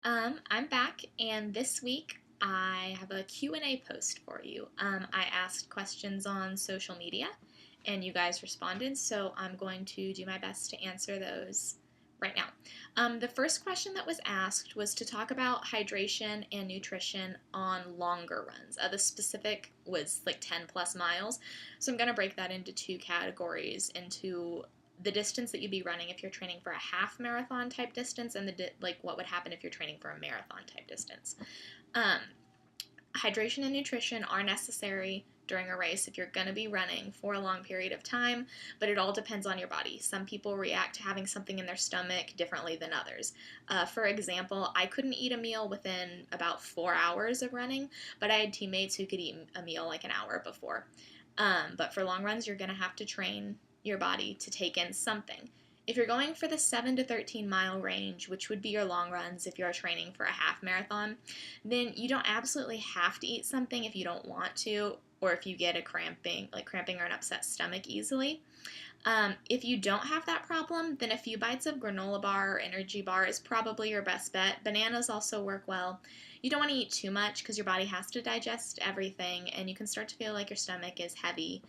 I'm back, and this week I have a Q&A post for you. I asked questions on social media, and you guys responded, so I'm going to do my best to answer those right now. The first question that was asked was to talk about hydration and nutrition on longer runs. The specific was like 10 plus miles, so I'm going to break that into two categories, into the distance that you'd be running if you're training for a half marathon type distance, and like what would happen if you're training for a marathon type distance. Um, Hydration and nutrition are necessary during a race if you're going to be running for a long period of time, but it all depends on your body. Some people react to having something in their stomach differently than others. For example, I couldn't eat a meal within about 4 hours of running, but I had teammates who could eat a meal like an hour before. But for long runs, you're going to have to train your body to take in something. If you're going for the 7 to 13 mile range, which would be your long runs if you're training for a half marathon, then you don't absolutely have to eat something if you don't want to, or if you get a cramping or an upset stomach easily. If you don't have that problem, then a few bites of granola bar or energy bar is probably your best bet. Bananas also work well. You don't want to eat too much because your body has to digest everything, and you can start to feel like your stomach is heavy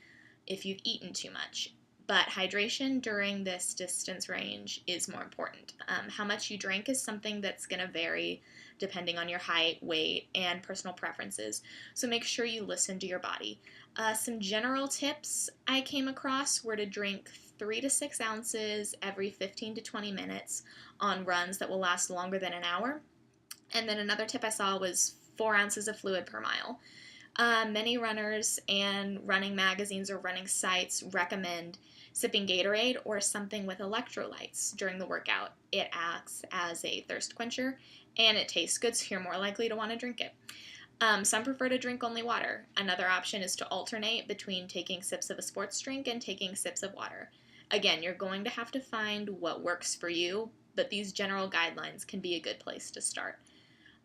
if you've eaten too much. But hydration during this distance range is more important. How much you drink is something that's going to vary depending on your height, weight, and personal preferences. So make sure you listen to your body. Some general tips I came across were to drink 3 to 6 ounces every 15 to 20 minutes on runs that will last longer than an hour. And then another tip I saw was 4 ounces of fluid per mile. Many runners and running magazines or running sites recommend sipping Gatorade or something with electrolytes during the workout. It acts as a thirst quencher and it tastes good, so you're more likely to want to drink it. Some prefer to drink only water. Another option is to alternate between taking sips of a sports drink and taking sips of water. Again, you're going to have to find what works for you, but these general guidelines can be a good place to start.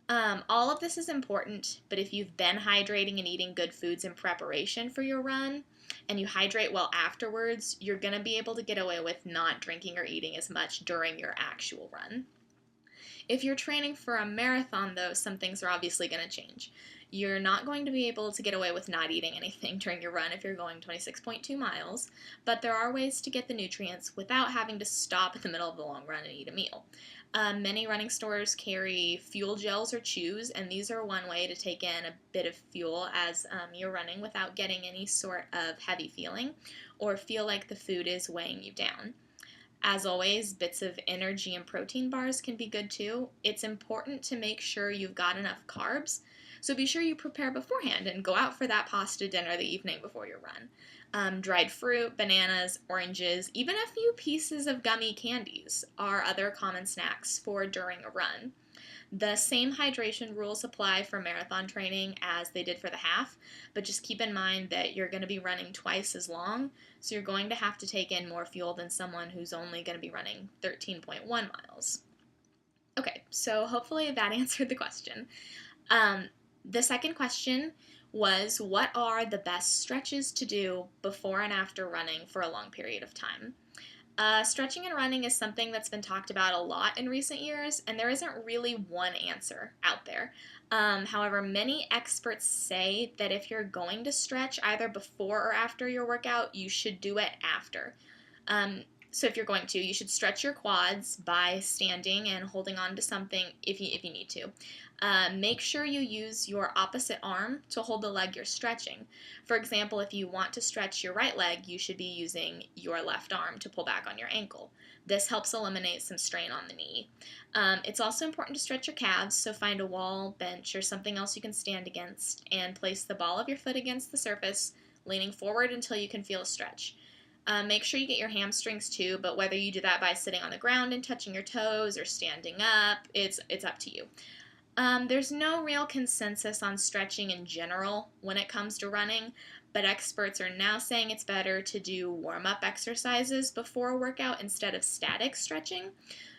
All of this is important, but if you've been hydrating and eating good foods in preparation for your run, and you hydrate well afterwards, you're going to be able to get away with not drinking or eating as much during your actual run. If you're training for a marathon, though, some things are obviously going to change. You're not going to be able to get away with not eating anything during your run if you're going 26.2 miles, but there are ways to get the nutrients without having to stop in the middle of the long run and eat a meal. Many running stores carry fuel gels or chews, and these are one way to take in a bit of fuel as you're running without getting any sort of heavy feeling or feel like the food is weighing you down. As always, bits of energy and protein bars can be good too. It's important to make sure you've got enough carbs, so be sure you prepare beforehand and go out for that pasta dinner the evening before your run. Dried fruit, bananas, oranges, even a few pieces of gummy candies are other common snacks for during a run. The same hydration rules apply for marathon training as they did for the half, but just keep in mind that you're going to be running twice as long, so you're going to have to take in more fuel than someone who's only going to be running 13.1 miles. Okay, so hopefully that answered the question. The second question was, what are the best stretches to do before and after running for a long period of time? Stretching and running is something that's been talked about a lot in recent years, and there isn't really one answer out there. However, many experts say that if you're going to stretch either before or after your workout, you should do it after. So if you're going to, you should stretch your quads by standing and holding on to something if you need to. Make sure you use your opposite arm to hold the leg you're stretching. For example, if you want to stretch your right leg, you should be using your left arm to pull back on your ankle. This helps eliminate some strain on the knee. It's also important to stretch your calves, so find a wall, bench, or something else you can stand against, and place the ball of your foot against the surface, leaning forward until you can feel a stretch. Make sure you get your hamstrings too, but whether you do that by sitting on the ground and touching your toes or standing up, it's up to you. There's no real consensus on stretching in general when it comes to running, but experts are now saying it's better to do warm-up exercises before a workout instead of static stretching.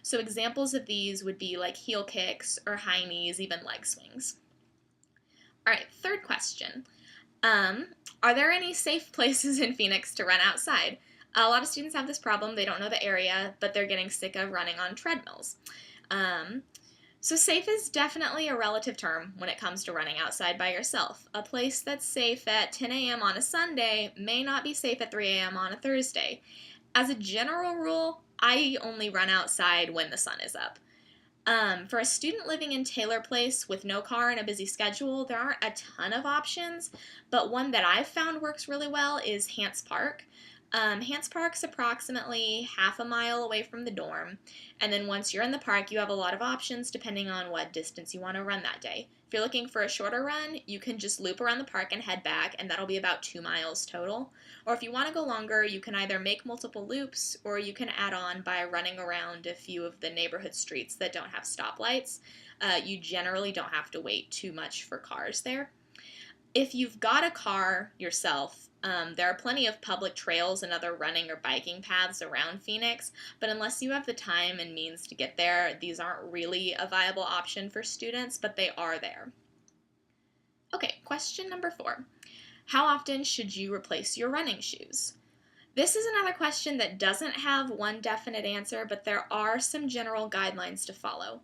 So examples of these would be like heel kicks or high knees, even leg swings. All right, third question. Are there any safe places in Phoenix to run outside? A lot of students have this problem. They don't know the area, but they're getting sick of running on treadmills. So, safe is definitely a relative term when it comes to running outside by yourself. A place that's safe at 10 a.m. on a Sunday may not be safe at 3 a.m. on a Thursday. As a general rule, I only run outside when the sun is up. For a student living in Taylor Place with no car and a busy schedule, there aren't a ton of options, but one that I've found works really well is Hants Park. Hants Park's approximately half a mile away from the dorm, and then once you're in the park, you have a lot of options depending on what distance you want to run that day. If you're looking for a shorter run, you can just loop around the park and head back, and that'll be about 2 miles total. Or if you want to go longer, you can either make multiple loops or you can add on by running around a few of the neighborhood streets that don't have stoplights. You generally don't have to wait too much for cars there. If you've got a car yourself, there are plenty of public trails and other running or biking paths around Phoenix, but unless you have the time and means to get there, these aren't really a viable option for students, but they are there. Okay, question number 4. How often should you replace your running shoes? This is another question that doesn't have one definite answer, but there are some general guidelines to follow.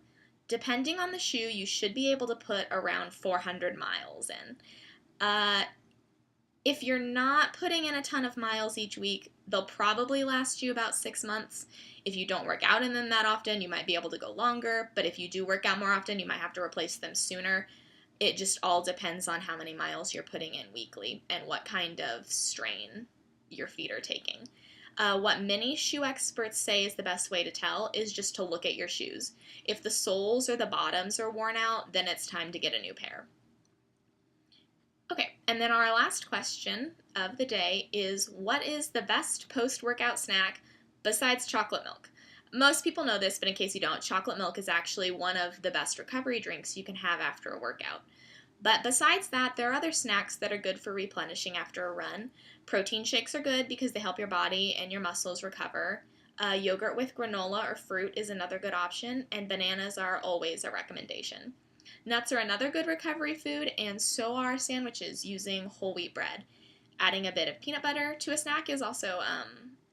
Depending on the shoe, you should be able to put around 400 miles in. If you're not putting in a ton of miles each week, they'll probably last you about 6 months. If you don't work out in them that often, you might be able to go longer, but if you do work out more often, you might have to replace them sooner. It just all depends on how many miles you're putting in weekly and what kind of strain your feet are taking. What many shoe experts say is the best way to tell is just to look at your shoes. If the soles or the bottoms are worn out, then it's time to get a new pair. Okay, and then our last question of the day is, what is the best post-workout snack besides chocolate milk? Most people know this, but in case you don't, chocolate milk is actually one of the best recovery drinks you can have after a workout. But besides that, there are other snacks that are good for replenishing after a run. Protein shakes are good because they help your body and your muscles recover. Yogurt with granola or fruit is another good option, and bananas are always a recommendation. Nuts are another good recovery food, and so are sandwiches using whole wheat bread. Adding a bit of peanut butter to a snack is also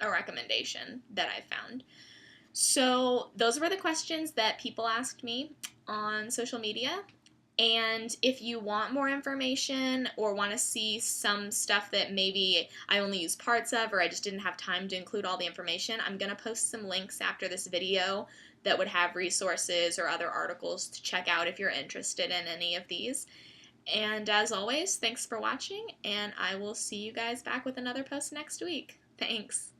a recommendation that I've found. So those were the questions that people asked me on social media. And if you want more information or want to see some stuff that maybe I only use parts of or I just didn't have time to include all the information, I'm going to post some links after this video that would have resources or other articles to check out if you're interested in any of these. And as always, thanks for watching, and I will see you guys back with another post next week. Thanks.